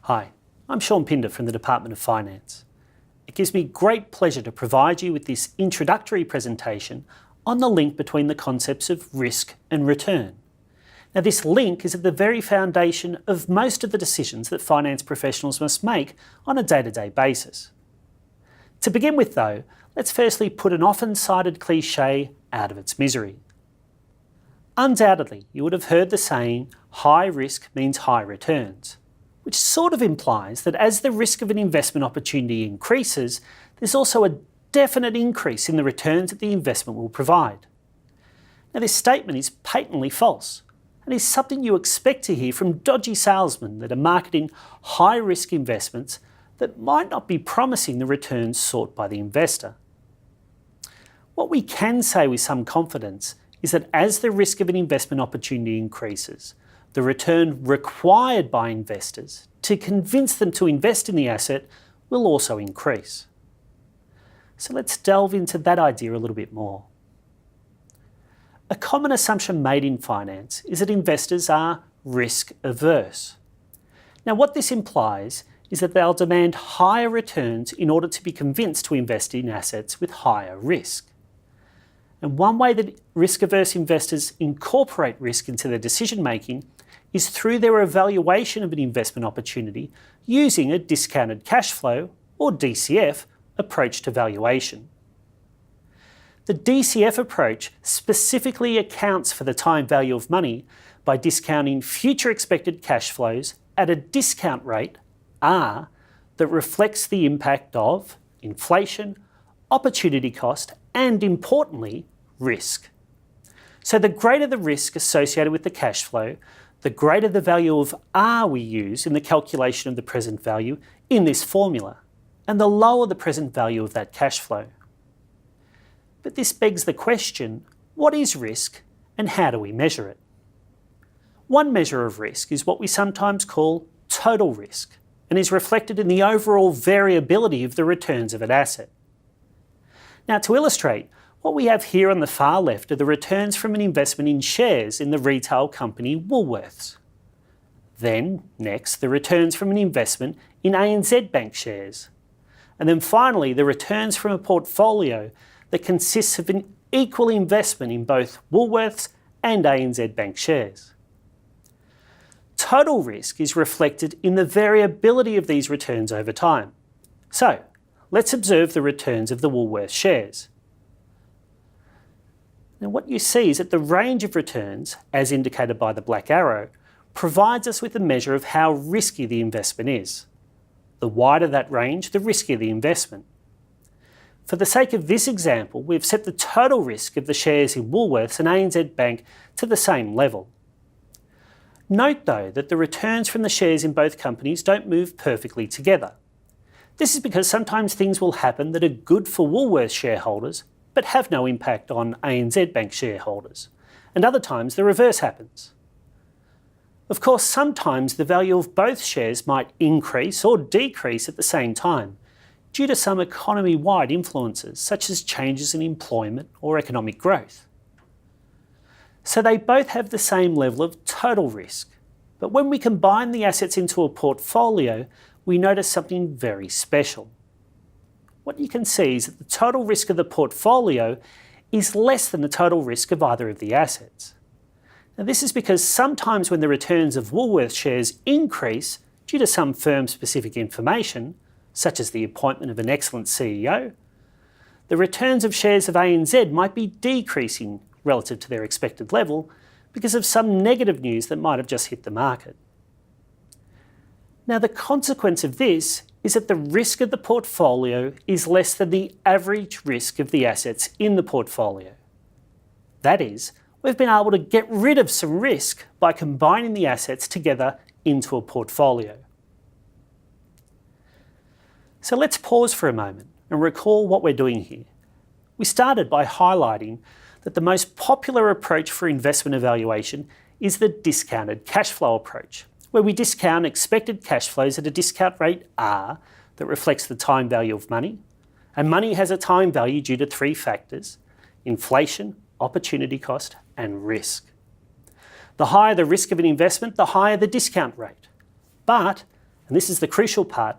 Hi, I'm Sean Pinder from the Department of Finance. It gives me great pleasure to provide you with this introductory presentation on the link between the concepts of risk and return. Now, this link is at the very foundation of most of the decisions that finance professionals must make on a day-to-day basis. To begin with though, let's firstly put an often cited cliche out of its misery. Undoubtedly, you would have heard the saying, high risk means high returns, which sort of implies that as the risk of an investment opportunity increases, there's also a definite increase in the returns that the investment will provide. Now, this statement is patently false and is something you expect to hear from dodgy salesmen that are marketing high-risk investments that might not be promising the returns sought by the investor. What we can say with some confidence is that as the risk of an investment opportunity increases, the return required by investors to convince them to invest in the asset will also increase. So let's delve into that idea a little bit more. A common assumption made in finance is that investors are risk averse. Now, what this implies is that they'll demand higher returns in order to be convinced to invest in assets with higher risk. And one way that risk-averse investors incorporate risk into their decision-making is through their evaluation of an investment opportunity using a discounted cash flow, or DCF, approach to valuation. The DCF approach specifically accounts for the time value of money by discounting future expected cash flows at a discount rate, R, that reflects the impact of inflation, opportunity cost, and importantly, risk. So the greater the risk associated with the cash flow, the greater the value of R we use in the calculation of the present value in this formula, and the lower the present value of that cash flow. But this begs the question, what is risk and how do we measure it? One measure of risk is what we sometimes call total risk, and is reflected in the overall variability of the returns of an asset. Now, to illustrate, what we have here on the far left are the returns from an investment in shares in the retail company Woolworths. Then, next, the returns from an investment in ANZ Bank shares. And then finally, the returns from a portfolio that consists of an equal investment in both Woolworths and ANZ Bank shares. Total risk is reflected in the variability of these returns over time. So, let's observe the returns of the Woolworths shares. Now, what you see is that the range of returns, as indicated by the black arrow, provides us with a measure of how risky the investment is. The wider that range, the riskier the investment. For the sake of this example, we've set the total risk of the shares in Woolworths and ANZ Bank to the same level. Note though that the returns from the shares in both companies don't move perfectly together. This is because sometimes things will happen that are good for Woolworths shareholders but have no impact on ANZ Bank shareholders, and other times the reverse happens. Of course, sometimes the value of both shares might increase or decrease at the same time due to some economy-wide influences such as changes in employment or economic growth. So they both have the same level of total risk, but when we combine the assets into a portfolio, we notice something very special. What you can see is that the total risk of the portfolio is less than the total risk of either of the assets. Now, this is because sometimes when the returns of Woolworths shares increase due to some firm-specific information, such as the appointment of an excellent CEO, the returns of shares of ANZ might be decreasing relative to their expected level because of some negative news that might have just hit the market. Now, the consequence of this is that the risk of the portfolio is less than the average risk of the assets in the portfolio. That is, we've been able to get rid of some risk by combining the assets together into a portfolio. So let's pause for a moment and recall what we're doing here. We started by highlighting that the most popular approach for investment evaluation is the discounted cash flow approach, where we discount expected cash flows at a discount rate R that reflects the time value of money, and money has a time value due to three factors: inflation, opportunity cost, and risk. The higher the risk of an investment, the higher the discount rate. But and this is the crucial part,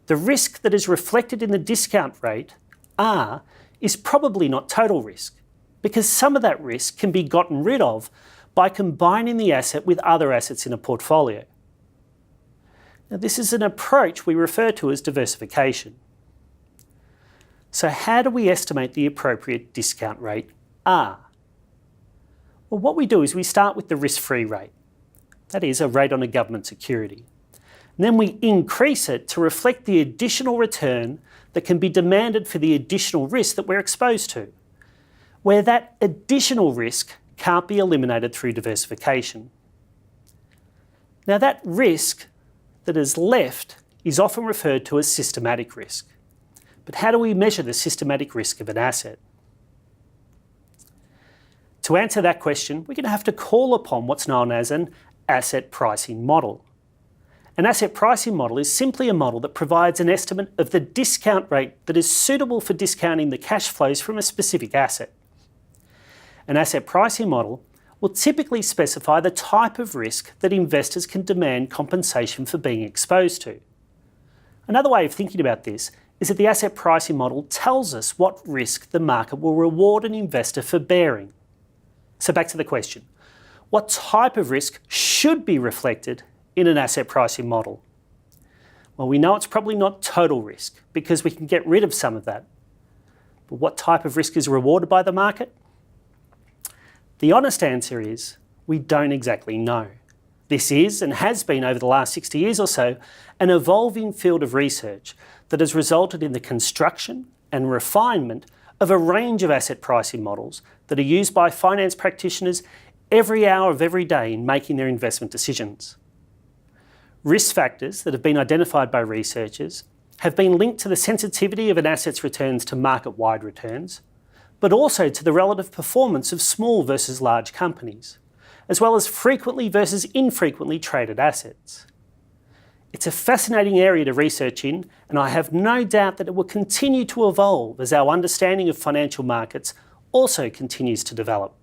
the risk that is reflected in the discount rate, R, is probably not total risk, because some of that risk can be gotten rid of by combining the asset with other assets in a portfolio. Now, this is an approach we refer to as diversification. So how do we estimate the appropriate discount rate, R? Well, what we do is we start with the risk-free rate. That is, a rate on a government security. And then we increase it to reflect the additional return that can be demanded for the additional risk that we're exposed to, where that additional risk can't be eliminated through diversification. Now, that risk that is left is often referred to as systematic risk. But how do we measure the systematic risk of an asset? To answer that question, we're going to have to call upon what's known as an asset pricing model. An asset pricing model is simply a model that provides an estimate of the discount rate that is suitable for discounting the cash flows from a specific asset. An asset pricing model will typically specify the type of risk that investors can demand compensation for being exposed to. Another way of thinking about this is that the asset pricing model tells us what risk the market will reward an investor for bearing. So back to the question, what type of risk should be reflected in an asset pricing model? Well, we know it's probably not total risk because we can get rid of some of that. But what type of risk is rewarded by the market? The honest answer is we don't exactly know. This is, and has been over the last 60 years or so, an evolving field of research that has resulted in the construction and refinement of a range of asset pricing models that are used by finance practitioners every hour of every day in making their investment decisions. Risk factors that have been identified by researchers have been linked to the sensitivity of an asset's returns to market-wide returns, but also to the relative performance of small versus large companies, as well as frequently versus infrequently traded assets. It's a fascinating area to research in, and I have no doubt that it will continue to evolve as our understanding of financial markets also continues to develop.